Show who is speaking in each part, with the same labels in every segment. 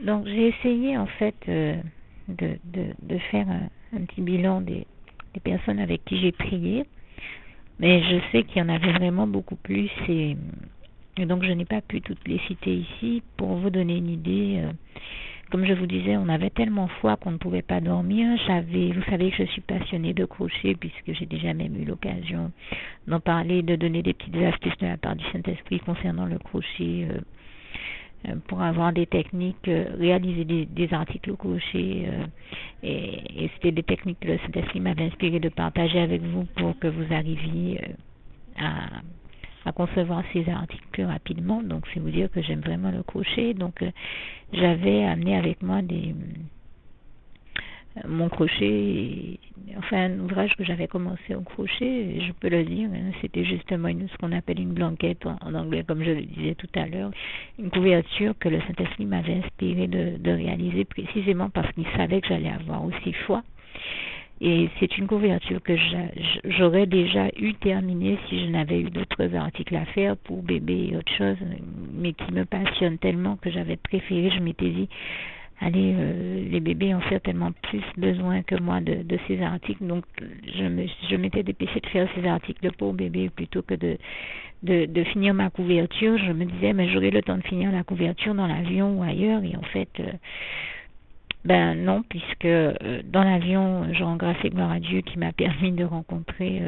Speaker 1: Donc j'ai essayé en fait de faire un petit bilan des personnes avec qui j'ai prié, mais je sais qu'il y en avait vraiment beaucoup plus et donc je n'ai pas pu toutes les citer ici. Pour vous donner une idée, comme je vous disais, on avait tellement foi qu'on ne pouvait pas dormir. Vous savez que je suis passionnée de crochet puisque j'ai déjà même eu l'occasion d'en parler, de donner des petites astuces de la part du Saint-Esprit concernant le crochet. Pour avoir des techniques, réaliser des articles au crochet. Et c'était des techniques que le Saint-Esprit m'avait inspiré de partager avec vous pour que vous arriviez à concevoir ces articles plus rapidement. Donc, c'est vous dire que j'aime vraiment le crochet. Donc, j'avais amené avec moi mon crochet, enfin un ouvrage que j'avais commencé au crochet, je peux le dire, c'était justement ce qu'on appelle une blanquette en anglais, comme je le disais tout à l'heure, une couverture que le Saint-Esprit m'avait inspiré de réaliser précisément parce qu'il savait que j'allais avoir aussi foi. Et c'est une couverture que j'aurais déjà eu terminée si je n'avais eu d'autres articles à faire pour bébé et autre chose, mais qui me passionne tellement que j'avais préféré, je m'étais dit, allez, les bébés ont certainement plus besoin que moi de ces articles, donc je m'étais dépêchée de faire ces articles pour bébé plutôt que de finir ma couverture. Je me disais, mais j'aurai le temps de finir la couverture dans l'avion ou ailleurs, et en fait, ben non, puisque dans l'avion, je rends grâce et gloire à Dieu qui m'a permis de rencontrer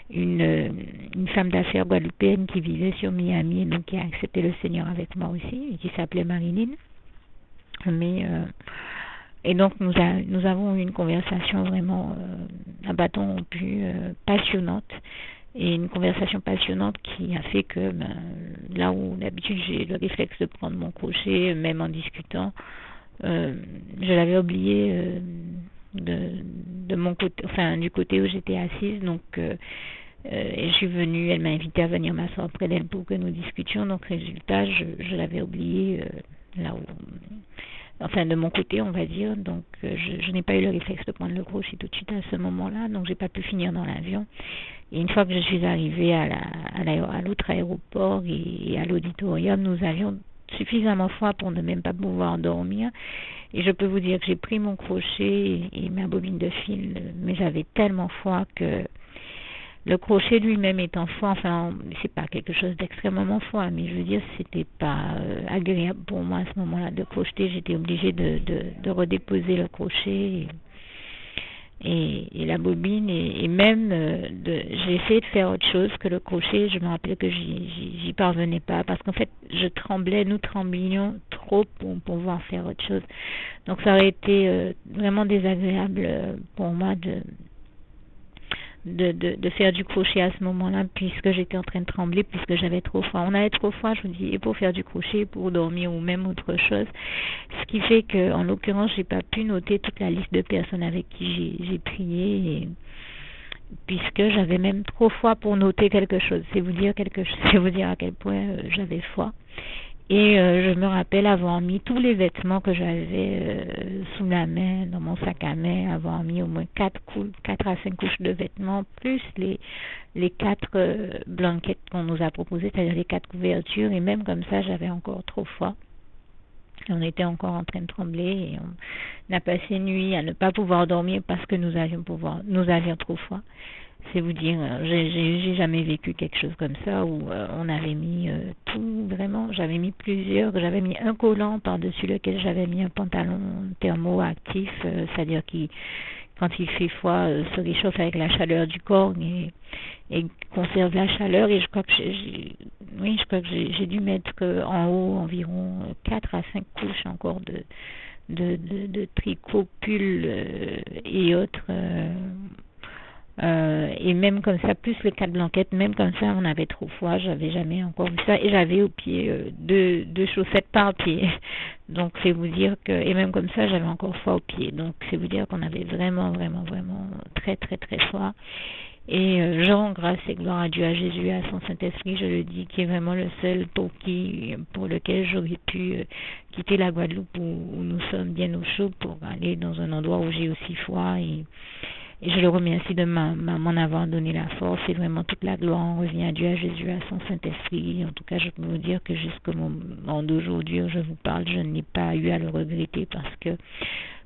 Speaker 1: une femme d'affaires guadeloupéenne qui vivait sur Miami, donc qui a accepté le Seigneur avec moi aussi, et qui s'appelait Marilyn. Et donc nous avons eu une conversation vraiment à bâton rompu, passionnante, et une conversation passionnante qui a fait que là où d'habitude j'ai le réflexe de prendre mon crochet, même en discutant, je l'avais oublié de mon côté, enfin du côté où j'étais assise, donc et je suis venue, elle m'a invité à venir m'asseoir près d'elle pour que nous discutions, donc résultat je l'avais oublié là où, enfin de mon côté on va dire, donc je n'ai pas eu le réflexe de prendre le crochet tout de suite à ce moment-là, donc j'ai pas pu finir dans l'avion. Et une fois que je suis arrivée à l'autre aéroport et à l'auditorium, nous avions suffisamment froid pour ne même pas pouvoir dormir. Et je peux vous dire que j'ai pris mon crochet et ma bobine de fil, mais j'avais tellement froid que le crochet lui-même étant froid, enfin, c'est pas quelque chose d'extrêmement froid, mais je veux dire, c'était pas agréable pour moi à ce moment-là de crocheter. J'étais obligée de redéposer le crochet et la bobine, et même j'ai essayé de faire autre chose que le crochet. Je me rappelais que j'y parvenais pas parce qu'en fait nous tremblions trop pour pouvoir faire autre chose, donc ça aurait été vraiment désagréable pour moi de faire du crochet à ce moment-là, puisque j'étais en train de trembler, puisque j'avais trop froid. On avait trop froid, je vous dis, et pour faire du crochet, pour dormir ou même autre chose. Ce qui fait que, en l'occurrence, j'ai pas pu noter toute la liste de personnes avec qui j'ai prié, puisque j'avais même trop froid pour noter quelque chose. C'est vous dire à quel point j'avais froid. Et je me rappelle avoir mis tous les vêtements que j'avais sous la main, dans mon sac à main, avoir mis au moins 4 à 5 couches de vêtements, plus les 4 blanquettes qu'on nous a proposées, c'est-à-dire les 4 couvertures, et même comme ça, j'avais encore trop froid. On était encore en train de trembler et on a passé nuit à ne pas pouvoir dormir parce que nous avions trop froid. C'est vous dire, j'ai jamais vécu quelque chose comme ça où on avait mis tout, vraiment, j'avais mis un collant par-dessus lequel j'avais mis un pantalon thermoactif, c'est-à-dire qui, quand il fait froid, se réchauffe avec la chaleur du corps et conserve la chaleur. Et je crois que j'ai dû mettre en haut environ 4 à 5 couches encore de tricot, pull et autres. Et même comme ça, plus les 4 blanquettes, même comme ça, on avait trop froid. J'avais jamais encore vu ça. Et j'avais au pied deux chaussettes par pied. Donc c'est vous dire que, et même comme ça, j'avais encore froid au pied. Donc c'est vous dire qu'on avait vraiment, vraiment, vraiment très, très, très froid. Et je rends grâce et gloire à Dieu, à Jésus, à son Saint-Esprit, je le dis, qui est vraiment le seul pour lequel j'aurais pu quitter la Guadeloupe où nous sommes bien au chaud pour aller dans un endroit où j'ai aussi froid Et je le remercie de m'en avoir donné la force. Et vraiment, toute la gloire en revient à Dieu, à Jésus, à son Saint-Esprit. En tout cas, je peux vous dire que jusqu'au moment d'aujourd'hui où je vous parle, je n'ai pas eu à le regretter parce que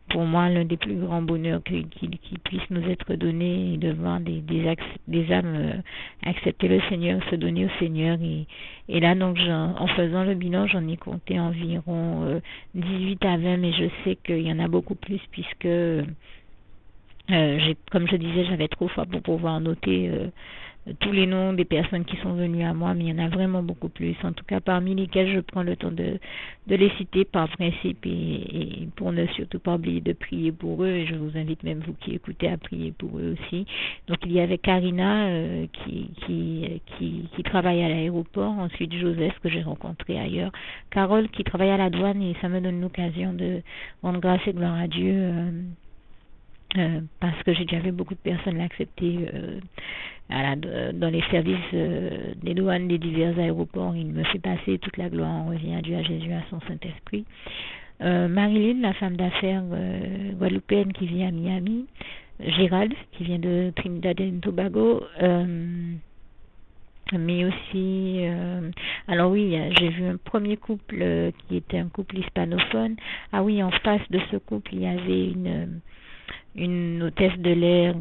Speaker 1: pour moi, l'un des plus grands bonheurs qui puisse nous être donné est de voir des âmes accepter le Seigneur, se donner au Seigneur. Et là, donc, en faisant le bilan, j'en ai compté environ 18 à 20, mais je sais qu'il y en a beaucoup plus puisque, comme je disais, j'avais trop faim pour pouvoir noter tous les noms des personnes qui sont venues à moi, mais il y en a vraiment beaucoup plus. En tout cas, parmi lesquels je prends le temps de les citer par principe et pour ne surtout pas oublier de prier pour eux. Et je vous invite même, vous qui écoutez, à prier pour eux aussi. Donc, il y avait Karina qui travaille à l'aéroport. Ensuite, Joseph, que j'ai rencontré ailleurs. Carole, qui travaille à la douane, et ça me donne l'occasion de rendre grâce et gloire à Dieu. Parce que j'ai déjà vu beaucoup de personnes l'accepter dans les services des douanes des divers aéroports. Il me fait passer toute la gloire, on revient à Dieu, à Jésus, à son Saint-Esprit. Marilyn, la femme d'affaires guadeloupéenne qui vit à Miami. Gérald, qui vient de Trinidad et Tobago. Mais aussi, alors oui, j'ai vu un premier couple qui était un couple hispanophone. Ah oui, en face de ce couple, il y avait une hôtesse de l'air.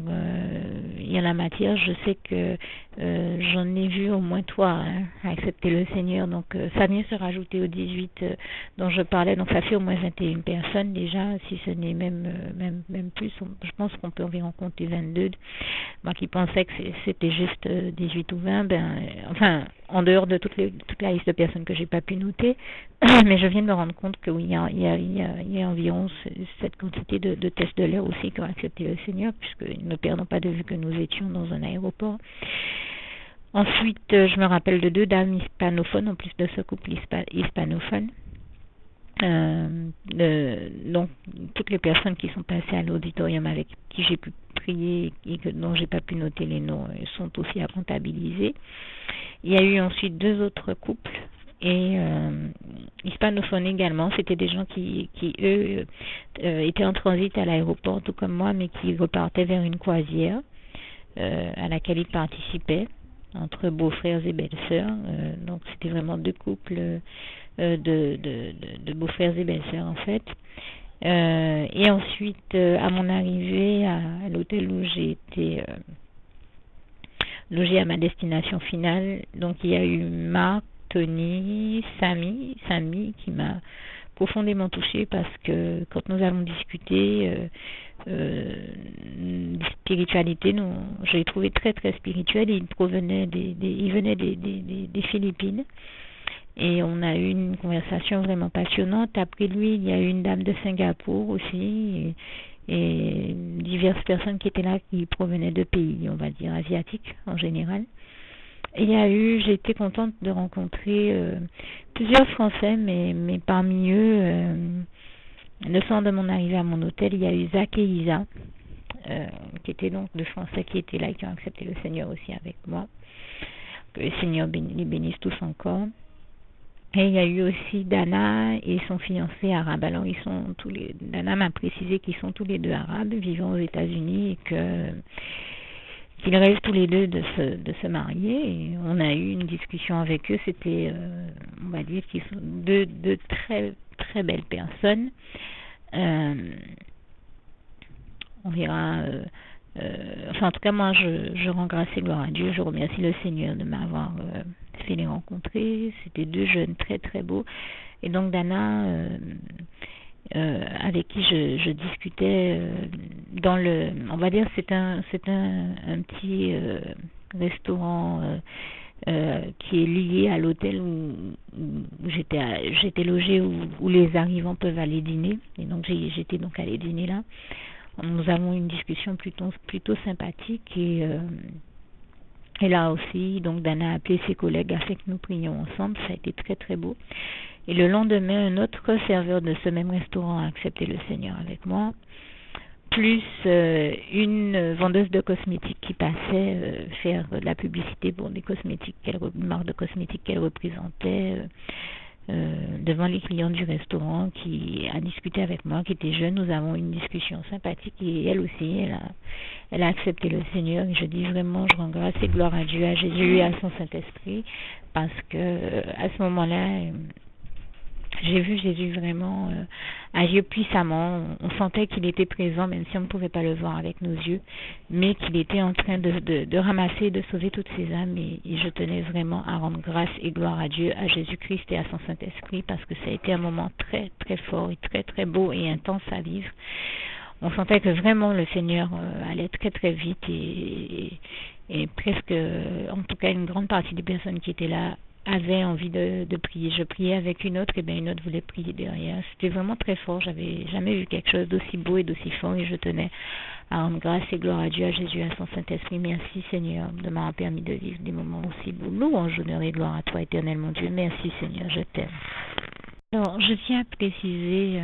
Speaker 1: Il y a la matière, je sais que j'en ai vu au moins 3 accepter le Seigneur. Donc ça vient se rajouter aux 18 dont je parlais. Donc ça fait au moins 21 personnes déjà, si ce n'est même plus. Je pense qu'on peut environ compter 22. Moi qui pensais que c'était juste 18 ou 20, enfin, en dehors de toute la liste de personnes que j'ai pas pu noter, mais je viens de me rendre compte que oui, il y a environ cette quantité de tests de l'air aussi qui ont accepté le Seigneur, puisque ne perdons pas de vue que nous étions dans un aéroport. Ensuite, je me rappelle de 2 dames hispanophones, en plus de ce couple hispanophone. Donc, toutes les personnes qui sont passées à l'auditorium avec qui j'ai pu prier et dont j'ai pas pu noter les noms sont aussi à comptabiliser. Il y a eu ensuite 2 autres couples et hispanophones également. C'était des gens qui eux étaient en transit à l'aéroport tout comme moi, mais qui repartaient vers une croisière à laquelle ils participaient entre beaux-frères et belles-sœurs. Donc c'était vraiment 2 couples de beaux-frères et belles-sœurs en fait. Et ensuite, à mon arrivée à l'hôtel où j'ai été logée à ma destination finale, donc il y a eu Marc, Tony, Samy qui m'a profondément touchée parce que quand nous avons discuté spiritualité, je l'ai trouvé très très spirituel. Il venait des Philippines. Et on a eu une conversation vraiment passionnante. Après lui, il y a eu une dame de Singapour aussi, et diverses personnes qui étaient là qui provenaient de pays, on va dire, asiatiques en général. Et j'ai été contente de rencontrer plusieurs Français, mais parmi eux, le soir de mon arrivée à mon hôtel, il y a eu Zach et Isa, qui étaient donc 2 Français qui étaient là et qui ont accepté le Seigneur aussi avec moi. Que le Seigneur les bénisse tous encore. Et il y a eu aussi Dana et son fiancé arabe. Alors Dana m'a précisé qu'ils sont tous les 2 arabes, vivant aux États-Unis, et qu'ils rêvent tous les 2 de se marier. Et on a eu une discussion avec eux. C'était, on va dire, qu'ils sont deux très très belles personnes. On verra. Enfin, en tout cas, moi, je rends grâce et gloire à Dieu. Je remercie le Seigneur de m'avoir fait les rencontrer. C'était 2 jeunes très très beaux. Et donc Dana, avec qui je discutais on va dire, c'est un petit restaurant qui est lié à l'hôtel où j'étais logée, où les arrivants peuvent aller dîner. Et donc j'étais donc allée dîner là. Nous avons une discussion plutôt sympathique et là aussi, donc Dana a appelé ses collègues afin que nous prions ensemble. Ça a été très très beau. Et le lendemain, un autre serveur de ce même restaurant a accepté le Seigneur avec moi, plus une vendeuse de cosmétiques qui passait faire de la publicité pour des cosmétiques, une marque de cosmétiques qu'elle représentait. devant les clients du restaurant qui a discuté avec moi, qui était jeune. Nous avons eu une discussion sympathique et elle aussi, elle a accepté le Seigneur. Et je dis vraiment, je rends grâce et gloire à Dieu, à Jésus et à son Saint-Esprit, parce que à ce moment-là, j'ai vu Jésus vraiment agir puissamment. On sentait qu'il était présent, même si on ne pouvait pas le voir avec nos yeux, mais qu'il était en train de ramasser et de sauver toutes ces âmes. Et je tenais vraiment à rendre grâce et gloire à Dieu, à Jésus-Christ et à son Saint-Esprit, parce que ça a été un moment très, très fort et très, très beau et intense à vivre. On sentait que vraiment le Seigneur allait très, très vite et presque, en tout cas, une grande partie des personnes qui étaient là avait envie de prier. Je priais avec une autre, et bien une autre voulait prier derrière. C'était vraiment très fort. J'avais jamais vu quelque chose d'aussi beau et d'aussi fort, et je tenais à rendre grâce et gloire à Dieu, à Jésus, à son Saint-Esprit. Merci Seigneur de m'avoir permis de vivre des moments aussi beaux. Louange, honneur et gloire à toi, éternel mon Dieu. Merci Seigneur, je t'aime. Alors, je tiens à préciser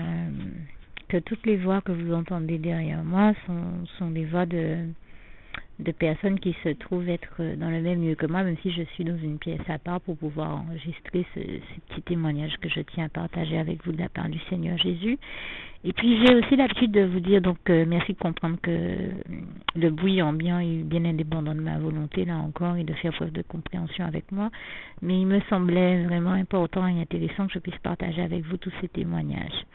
Speaker 1: que toutes les voix que vous entendez derrière moi sont des voix de personnes qui se trouvent être dans le même lieu que moi, même si je suis dans une pièce à part pour pouvoir enregistrer ces petits témoignages que je tiens à partager avec vous de la part du Seigneur Jésus. Et puis j'ai aussi l'habitude de vous dire, donc merci de comprendre que le bruit ambiant est bien indépendant de ma volonté, là encore, et de faire preuve de compréhension avec moi. Mais il me semblait vraiment important et intéressant que je puisse partager avec vous tous ces témoignages.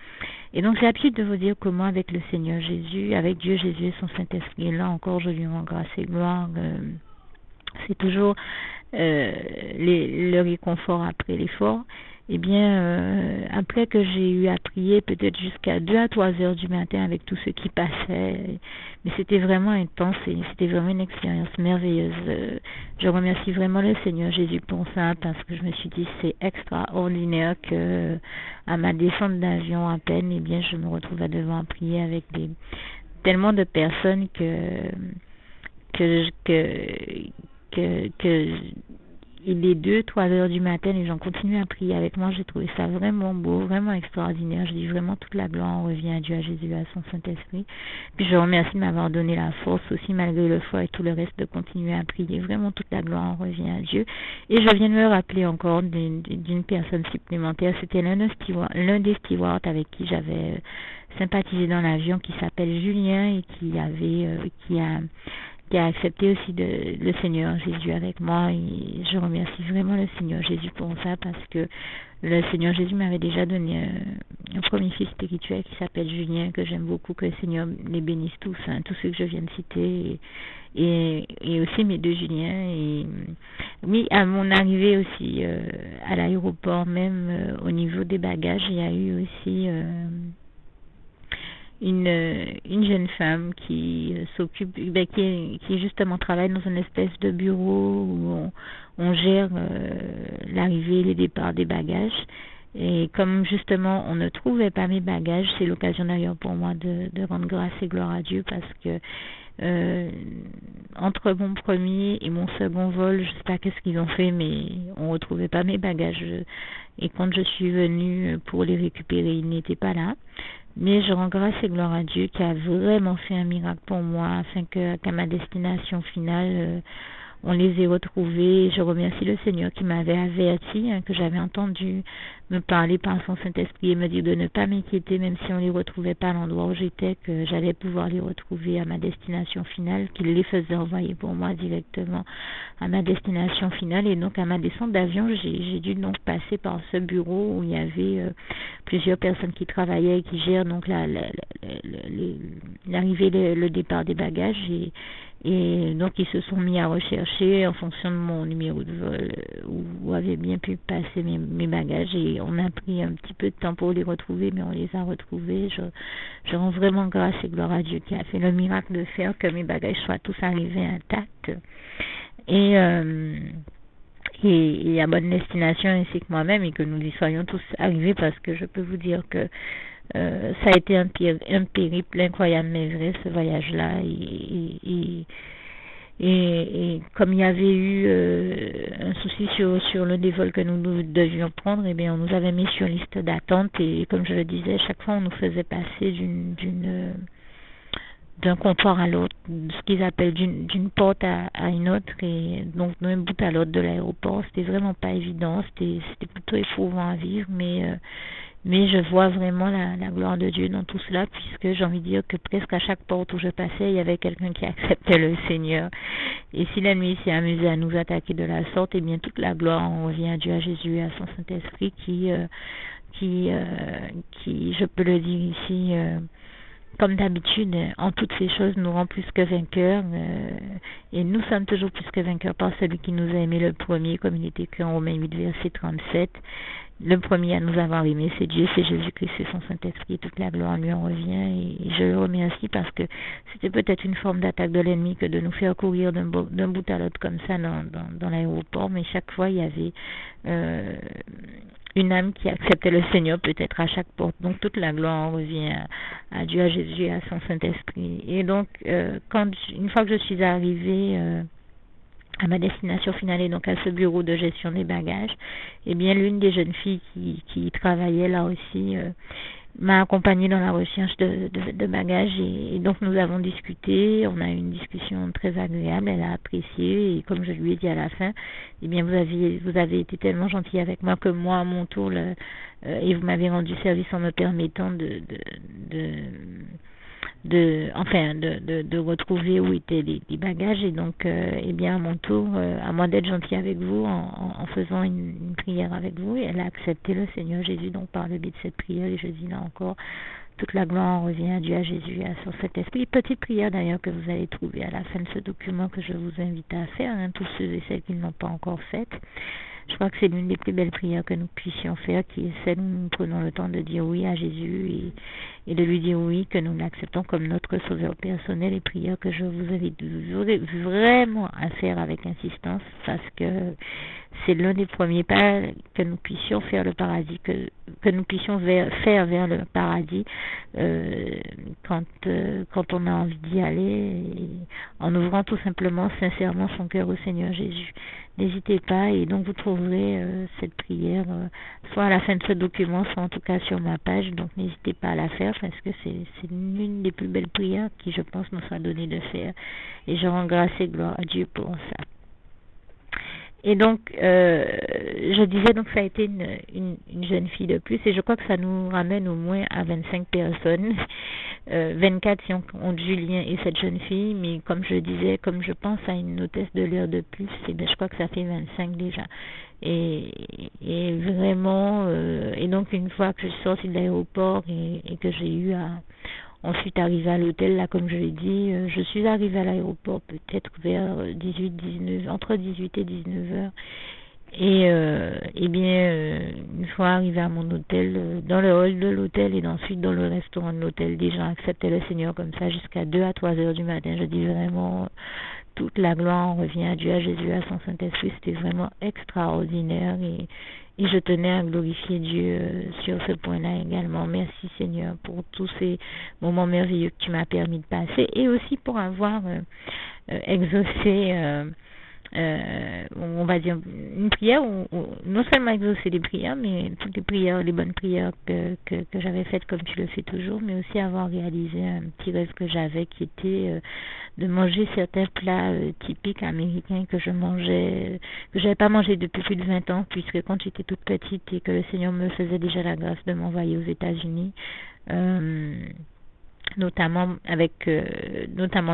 Speaker 1: Et donc j'ai l'habitude de vous dire comment avec le Seigneur Jésus, avec Dieu Jésus et son Saint-Esprit, et là encore je lui rends grâce et gloire. C'est toujours le réconfort après l'effort. Eh bien, après que j'ai eu à prier peut-être jusqu'à 2 à 3 heures du matin avec tout ce qui passait, mais c'était vraiment intense et c'était vraiment une expérience merveilleuse. Je remercie vraiment le Seigneur Jésus pour ça, parce que je me suis dit c'est extraordinaire que à ma descente d'avion à peine, eh bien, je me retrouvais devant prier avec tellement de personnes que il est 2, 3 heures du matin, les gens continuent à prier avec moi. J'ai trouvé ça vraiment beau, vraiment extraordinaire. Je dis vraiment toute la gloire revient à Dieu, à Jésus, à son Saint-Esprit. Puis je remercie de m'avoir donné la force aussi, malgré le froid et tout le reste, de continuer à prier. Vraiment toute la gloire revient à Dieu. Et je viens de me rappeler encore d'une personne supplémentaire. C'était l'un des stewards avec qui j'avais sympathisé dans l'avion, qui s'appelle Julien et qui a accepté aussi le Seigneur Jésus avec moi, et je remercie vraiment le Seigneur Jésus pour ça, parce que le Seigneur Jésus m'avait déjà donné un premier fils spirituel qui s'appelle Julien, que j'aime beaucoup, que le Seigneur les bénisse tous, hein, tous ceux que je viens de citer, et aussi mes 2 Juliens. Et oui, à mon arrivée aussi à l'aéroport, même au niveau des bagages, il y a eu aussi une jeune femme qui s'occupe, qui justement travaille dans une espèce de bureau où on gère l'arrivée et les départs des bagages. Et comme justement on ne trouvait pas mes bagages, c'est l'occasion d'ailleurs pour moi de rendre grâce et gloire à Dieu, parce que entre mon premier et mon second vol, je sais pas qu'est-ce qu'ils ont fait, mais on retrouvait pas mes bagages. Et quand je suis venue pour les récupérer, ils n'étaient pas là. Mais je rends grâce et gloire à Dieu qui a vraiment fait un miracle pour moi, afin qu'à ma destination finale, on les ait retrouvés. Je remercie le Seigneur qui m'avait averti, que j'avais entendu me parler par son Saint-Esprit et me dire de ne pas m'inquiéter, même si on ne les retrouvait pas à l'endroit où j'étais, que j'allais pouvoir les retrouver à ma destination finale, qu'il les faisait envoyer pour moi directement à ma destination finale. Et donc à ma descente d'avion, j'ai dû donc passer par ce bureau où il y avait plusieurs personnes qui travaillaient et qui gèrent donc l'arrivée, le départ des bagages, et donc ils se sont mis à rechercher en fonction de mon numéro de vol où avaient bien pu passer mes bagages, et on a pris un petit peu de temps pour les retrouver, mais on les a retrouvés. Je rends vraiment grâce et gloire à Dieu qui a fait le miracle de faire que mes bagages soient tous arrivés intacts et à bonne destination, ainsi que moi-même, et que nous y soyons tous arrivés, parce que je peux vous dire que ça a été un périple incroyable, mais vrai, ce voyage-là. Et comme il y avait eu un souci sur l'un des vols que nous devions prendre, eh bien on nous avait mis sur liste d'attente, et comme je le disais, chaque fois on nous faisait passer d'un comptoir à l'autre, ce qu'ils appellent d'une porte à une autre, et donc d'un bout à l'autre de l'aéroport. C'était vraiment pas évident, c'était plutôt éprouvant à vivre, mais je vois vraiment la gloire de Dieu dans tout cela, puisque j'ai envie de dire que presque à chaque porte où je passais, il y avait quelqu'un qui acceptait le Seigneur. Et si l'ennemi s'est amusé à nous attaquer de la sorte, eh bien toute la gloire en revient à Dieu, à Jésus et à son Saint-Esprit qui, je peux le dire ici, comme d'habitude, en toutes ces choses, nous rend plus que vainqueurs. Et nous sommes toujours plus que vainqueurs par celui qui nous a aimés le premier, comme il est écrit en Romains 8, verset 37. Le premier à nous avoir aimés, c'est Dieu, c'est Jésus-Christ, c'est son Saint-Esprit. Toute la gloire lui en revient. Et je le remercie parce que c'était peut-être une forme d'attaque de l'ennemi que de nous faire courir d'un bout à l'autre comme ça dans l'aéroport. Mais chaque fois, il y avait une âme qui acceptait le Seigneur peut-être à chaque porte. Donc toute la gloire en revient à Dieu, à Jésus et à son Saint-Esprit. Et donc, une fois que je suis arrivée à ma destination finale et donc à ce bureau de gestion des bagages, eh bien l'une des jeunes filles qui travaillait là aussi m'a accompagnée dans la recherche de bagages et donc nous avons discuté, on a eu une discussion très agréable, elle a apprécié et comme je lui ai dit à la fin, eh bien vous avez été tellement gentil avec moi que moi à mon tour et vous m'avez rendu service en me permettant de retrouver où étaient les bagages et donc eh bien à mon tour à moi d'être gentil avec vous en faisant une prière avec vous et elle a accepté le Seigneur Jésus donc par le biais de cette prière et je dis là encore toute la gloire revient à Dieu, à Jésus et à son Saint-Esprit. Petite prière d'ailleurs que vous allez trouver à la fin de ce document que je vous invite à faire, tous ceux et celles qui ne l'ont pas encore faite. Je crois que c'est l'une des plus belles prières que nous puissions faire, qui est celle où nous prenons le temps de dire oui à Jésus et de lui dire oui, que nous l'acceptons comme notre sauveur personnel. Et prière que je vous invite vraiment à faire avec insistance, parce que c'est l'un des premiers pas que nous puissions faire le paradis, que nous puissions faire vers le paradis quand on a envie d'y aller, en ouvrant tout simplement sincèrement son cœur au Seigneur Jésus. N'hésitez pas et donc vous trouverez cette prière soit à la fin de ce document, soit en tout cas sur ma page. Donc n'hésitez pas à la faire parce que c'est l'une des plus belles prières qui je pense nous sera donnée de faire. Et je rends grâce et gloire à Dieu pour ça. Et donc, je disais donc ça a été une jeune fille de plus et je crois que ça nous ramène au moins à 25 personnes, 24 si on compte Julien et cette jeune fille, mais comme je disais, comme je pense à une hôtesse de l'air de plus, et ben je crois que ça fait 25 déjà. Et vraiment, et donc une fois que je suis sortie de l'aéroport et que j'ai eu à ensuite arriver à l'hôtel, là comme je l'ai dit, je suis arrivée à l'aéroport peut-être vers 18-19, entre 18 et 19 heures. Et bien, une fois arrivée à mon hôtel, dans le hall de l'hôtel et ensuite dans le restaurant de l'hôtel, des gens acceptaient le Seigneur comme ça jusqu'à 2 à 3 heures du matin. Je dis vraiment, toute la gloire revient à Dieu, à Jésus, à son Saint-Esprit. C'était vraiment extraordinaire et je tenais à glorifier Dieu sur ce point-là également. Merci Seigneur pour tous ces moments merveilleux que tu m'as permis de passer et aussi pour avoir exaucé on va dire une prière où non seulement exaucer des prières, mais toutes les prières, les bonnes prières que j'avais faites comme tu le fais toujours, mais aussi avoir réalisé un petit rêve que j'avais qui était de manger certains plats typiques américains que je mangeais, que j'avais pas mangé depuis plus de 20 ans, puisque quand j'étais toute petite et que le Seigneur me faisait déjà la grâce de m'envoyer aux États-Unis, notamment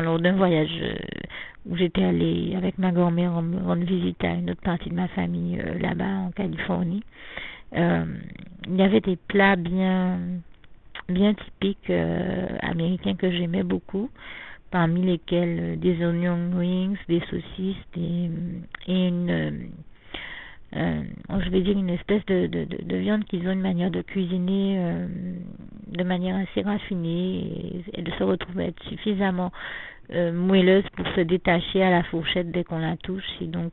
Speaker 1: lors d'un voyage où j'étais allée avec ma grand-mère rendre visite à une autre partie de ma famille là-bas en Californie. Il y avait des plats bien typiques américains que j'aimais beaucoup, parmi lesquels des onion rings, des saucisses, et je vais dire une espèce de viande qu'ils ont une manière de cuisiner de manière assez raffinée et de se retrouver être suffisamment moelleuse pour se détacher à la fourchette dès qu'on la touche. Et donc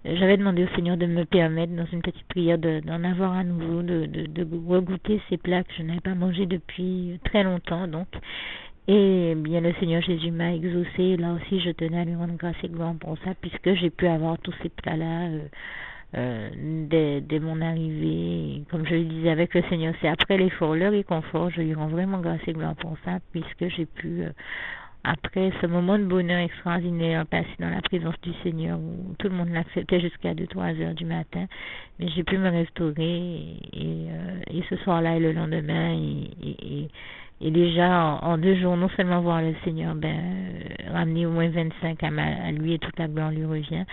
Speaker 1: j'avais demandé au Seigneur de me permettre dans une petite prière d'en avoir à nouveau, de regoûter ces plats que je n'avais pas mangés depuis très longtemps donc. Et bien le Seigneur Jésus m'a exaucé. Là aussi je tenais à lui rendre grâce et gloire pour ça, puisque j'ai pu avoir tous ces plats-là dès mon arrivée. Comme je le disais avec le Seigneur, c'est après l'effort, le réconfort, je lui rends vraiment grâce et gloire pour ça, puisque j'ai pu après ce moment de bonheur extraordinaire passé dans la présence du Seigneur, où tout le monde l'acceptait jusqu'à 2-3 heures du matin, mais j'ai pu me restaurer, et ce soir-là et le lendemain, et déjà en 2 jours, non seulement voir le Seigneur ramener au moins 25 à lui, et toute la gloire lui revient,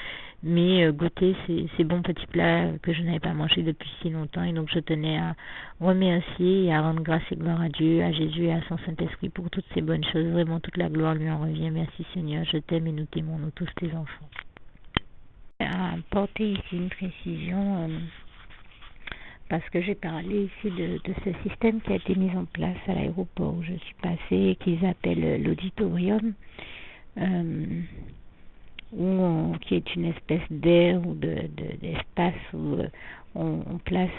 Speaker 1: mais goûter ces bons petits plats que je n'avais pas mangés depuis si longtemps. Et donc je tenais à remercier et à rendre grâce et gloire à Dieu, à Jésus et à son Saint-Esprit pour toutes ces bonnes choses. Vraiment, toute la gloire lui en revient. Merci Seigneur, je t'aime et nous t'aimons, nous tous tes enfants. À apporter ici une précision, parce que j'ai parlé ici de ce système qui a été mis en place à l'aéroport où je suis passée, qu'ils appellent l'auditorium, qui est une espèce d'air ou d'espace où on place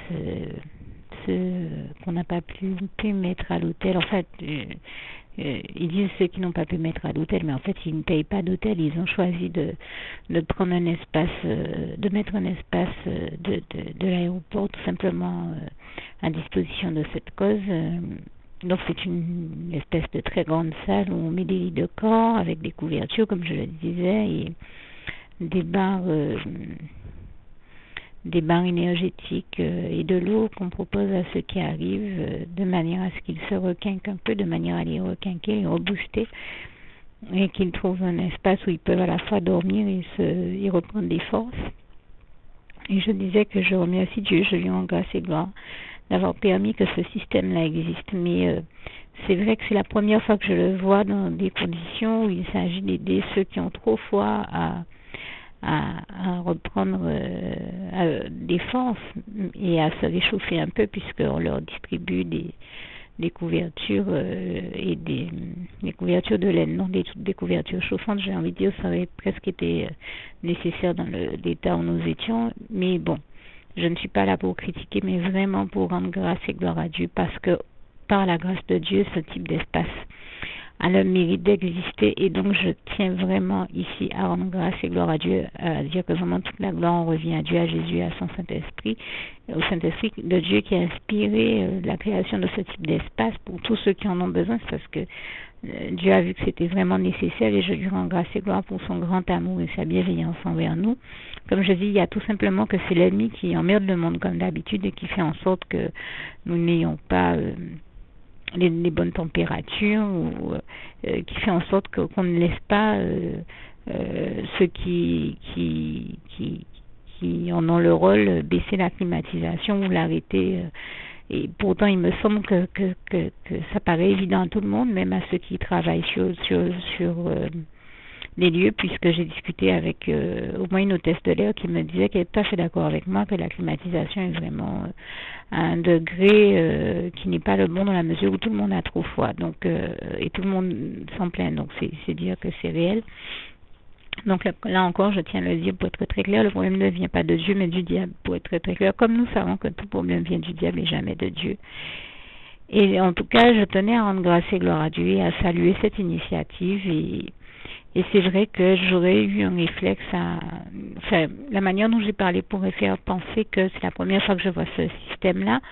Speaker 1: ceux qu'on n'a pas pu mettre à l'hôtel. En fait, ils disent ceux qui n'ont pas pu mettre à l'hôtel, mais en fait ils ne payent pas d'hôtel. Ils ont choisi de prendre un espace, de mettre un espace de l'aéroport tout simplement à disposition de cette cause. Donc c'est une espèce de très grande salle où on met des lits de corps avec des couvertures, comme je le disais, et des barres énergétiques et de l'eau qu'on propose à ceux qui arrivent, de manière à ce qu'ils se requinquent un peu, de manière à les requinquer, les rebooster, et qu'ils trouvent un espace où ils peuvent à la fois dormir et reprendre des forces. Et je disais que je remercie Dieu, je lui rends grâce et gloire d'avoir permis que ce système-là existe. Mais c'est vrai que c'est la première fois que je le vois dans des conditions où il s'agit d'aider ceux qui ont trop froid à reprendre des forces et à se réchauffer un peu, puisqu'on leur distribue des couvertures et des couvertures de laine, non des couvertures chauffantes. J'ai envie de dire, ça aurait presque été nécessaire dans l'état où nous étions, mais bon, je ne suis pas là pour critiquer, mais vraiment pour rendre grâce et gloire à Dieu, parce que par la grâce de Dieu, ce type d'espace a le mérite d'exister, et donc je tiens vraiment ici à rendre grâce et gloire à Dieu, à dire que vraiment toute la gloire en revient à Dieu, à Jésus, à son Saint-Esprit, au Saint-Esprit de Dieu qui a inspiré la création de ce type d'espace pour tous ceux qui en ont besoin. C'est parce que Dieu a vu que c'était vraiment nécessaire, et je lui rends grâce et gloire pour son grand amour et sa bienveillance envers nous. Comme je dis, il y a tout simplement que c'est l'ennemi qui emmerde le monde comme d'habitude et qui fait en sorte que nous n'ayons pas les bonnes températures, ou qui fait en sorte qu'on ne laisse pas ceux qui en ont le rôle baisser la climatisation ou l'arrêter. Et pourtant, il me semble que ça paraît évident à tout le monde, même à ceux qui travaillent sur les lieux, puisque j'ai discuté avec au moins une hôtesse de l'air qui me disait qu'elle est tout à fait d'accord avec moi que la climatisation est vraiment à un degré qui n'est pas le bon, dans la mesure où tout le monde a trop froid, donc et tout le monde s'en plaint, donc c'est dire que c'est réel. Donc là encore, je tiens à le dire pour être très clair, le problème ne vient pas de Dieu mais du diable, pour être très clair, comme nous savons que tout problème vient du diable et jamais de Dieu. Et en tout cas, je tenais à rendre grâce et gloire à Dieu et à saluer cette initiative, et c'est vrai que j'aurais eu un réflexe enfin, la manière dont j'ai parlé pourrait faire penser que c'est la première fois que je vois ce système-là.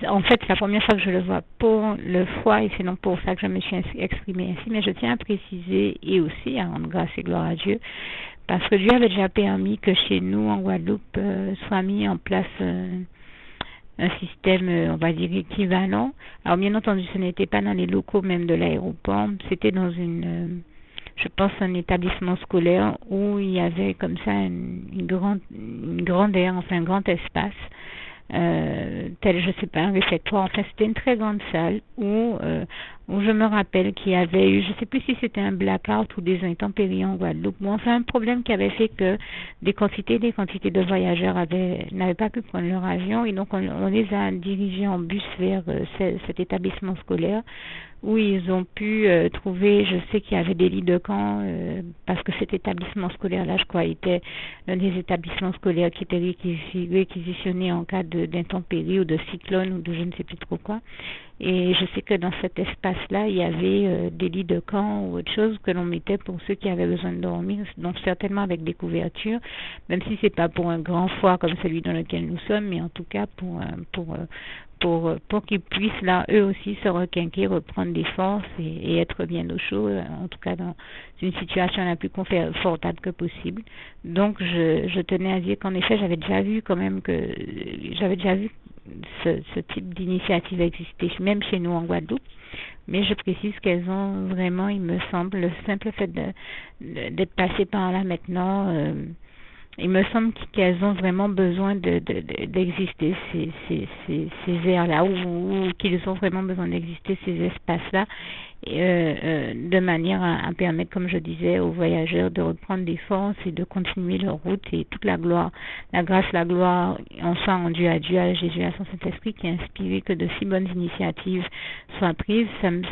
Speaker 1: En fait, c'est la première fois que je le vois pour le froid, et c'est non pour ça que je me suis exprimée ainsi, mais je tiens à préciser et aussi à rendre grâce et gloire à Dieu, parce que Dieu avait déjà permis que chez nous, en Guadeloupe, soit mis en place un système, on va dire, équivalent. Alors, bien entendu, ce n'était pas dans les locaux même de l'aéroport, c'était dans je pense un établissement scolaire où il y avait comme ça une grande aire, enfin un grand espace, tel, je sais pas, un réfectoire. Enfin, c'était une très grande salle où je me rappelle qu'il y avait eu, je sais plus si c'était un blackout ou des intempéries en Guadeloupe, mais enfin un problème qui avait fait que des quantités de voyageurs n'avaient pas pu prendre leur avion, et donc on les a dirigés en bus vers cet établissement scolaire, où ils ont pu trouver, je sais qu'il y avait des lits de camp, parce que cet établissement scolaire-là, je crois, était un des établissements scolaires qui était réquisitionné en cas d'intempérie ou de cyclone ou de je ne sais plus trop quoi. Et je sais que dans cet espace-là, il y avait des lits de camp ou autre chose que l'on mettait pour ceux qui avaient besoin de dormir, donc certainement avec des couvertures, même si c'est pas pour un grand froid comme celui dans lequel nous sommes, mais en tout cas pour qu'ils puissent là eux aussi se requinquer, reprendre des forces et être bien au chaud, en tout cas dans une situation la plus confortable que possible. Donc je tenais à dire qu'en effet j'avais déjà vu ce type d'initiative exister même chez nous en Guadeloupe, mais je précise qu'elles ont vraiment, il me semble, le simple fait d'être passées par là maintenant, il me semble qu'elles ont vraiment besoin d'exister, ces aires-là, ou qu'ils ont vraiment besoin d'exister, ces espaces-là, de manière à permettre, comme je disais, aux voyageurs de reprendre des forces et de continuer leur route, et toute la gloire, la grâce, la gloire, on soit rendu à Dieu, à Jésus, à son Saint-Esprit qui a inspiré que de si bonnes initiatives soient prises.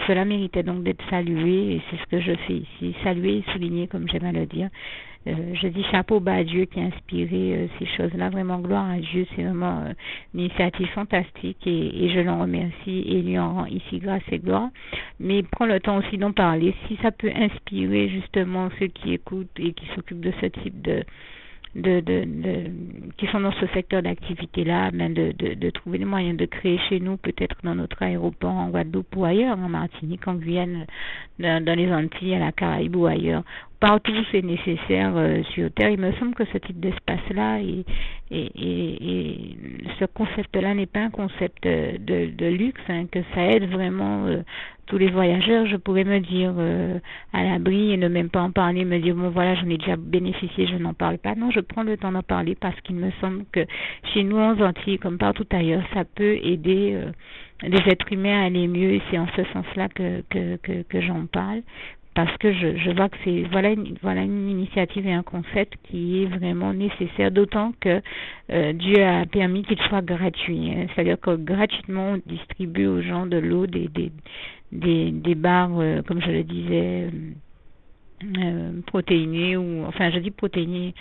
Speaker 1: Cela méritait donc d'être salué, et c'est ce que je fais ici, saluer et souligner, comme j'aime à le dire. Je dis chapeau bas à Dieu qui a inspiré ces choses-là, vraiment gloire à Dieu, c'est vraiment une initiative fantastique, et je l'en remercie et lui en rends ici grâce et gloire. Mais prends le temps aussi d'en parler, si ça peut inspirer justement ceux qui écoutent et qui s'occupent de ce type qui sont dans ce secteur d'activité-là, ben de trouver les moyens de créer chez nous, peut-être dans notre aéroport en Guadeloupe ou ailleurs, en Martinique, en Guyane, dans les Antilles, à la Caraïbe ou ailleurs. Partout où c'est nécessaire sur Terre, il me semble que ce type d'espace-là et ce concept-là n'est pas un concept de luxe, hein, que ça aide vraiment tous les voyageurs. Je pourrais me dire à l'abri et ne même pas en parler, me dire bon voilà, j'en ai déjà bénéficié, je n'en parle pas. Non, je prends le temps d'en parler parce qu'il me semble que chez nous en Antilles, comme partout ailleurs, ça peut aider les êtres humains à aller mieux, et c'est en ce sens-là que j'en parle. Parce que je vois que voilà une initiative et un concept qui est vraiment nécessaire, d'autant que Dieu a permis qu'il soit gratuit, hein. C'est-à-dire que gratuitement on distribue aux gens de l'eau, des barres, comme je le disais, protéinées, ou enfin je dis protéinées,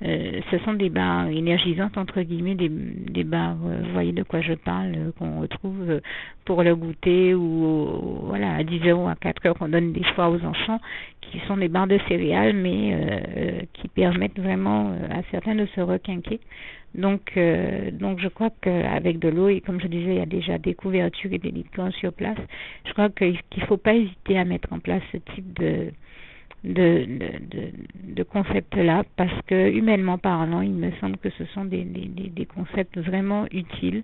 Speaker 1: ce sont des barres énergisantes entre guillemets, des barres, vous voyez de quoi je parle, qu'on retrouve pour le goûter, ou voilà à 10 € à 4 € qu'on donne des fois aux enfants, qui sont des barres de céréales, mais qui permettent vraiment à certains de se requinquer. Donc je crois qu'avec de l'eau, et comme je disais, il y a déjà des couvertures et des licornes sur place. Je crois qu'il ne faut pas hésiter à mettre en place ce type de concepts-là, parce que humainement parlant, il me semble que ce sont des concepts vraiment utiles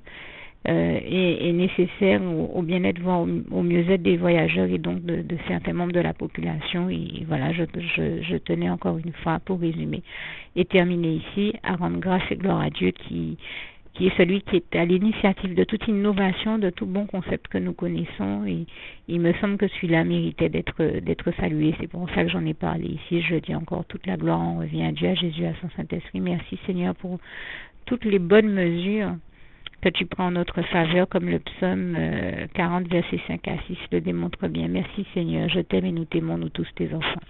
Speaker 1: et nécessaires au bien-être, voire au mieux-être des voyageurs, et donc de certains membres de la population. Et voilà, je tenais encore une fois, pour résumer et terminer ici, à rendre grâce et gloire à Dieu qui est celui qui est à l'initiative de toute innovation, de tout bon concept que nous connaissons, et il me semble que celui-là méritait d'être salué. C'est pour ça que j'en ai parlé ici. Je dis encore, toute la gloire en revient à Dieu, à Jésus, à son Saint-Esprit. Merci Seigneur pour toutes les bonnes mesures que tu prends en notre faveur, comme le psaume 40, versets 5 à 6 le démontre bien. Merci Seigneur, je t'aime et nous t'aimons, nous tous tes enfants.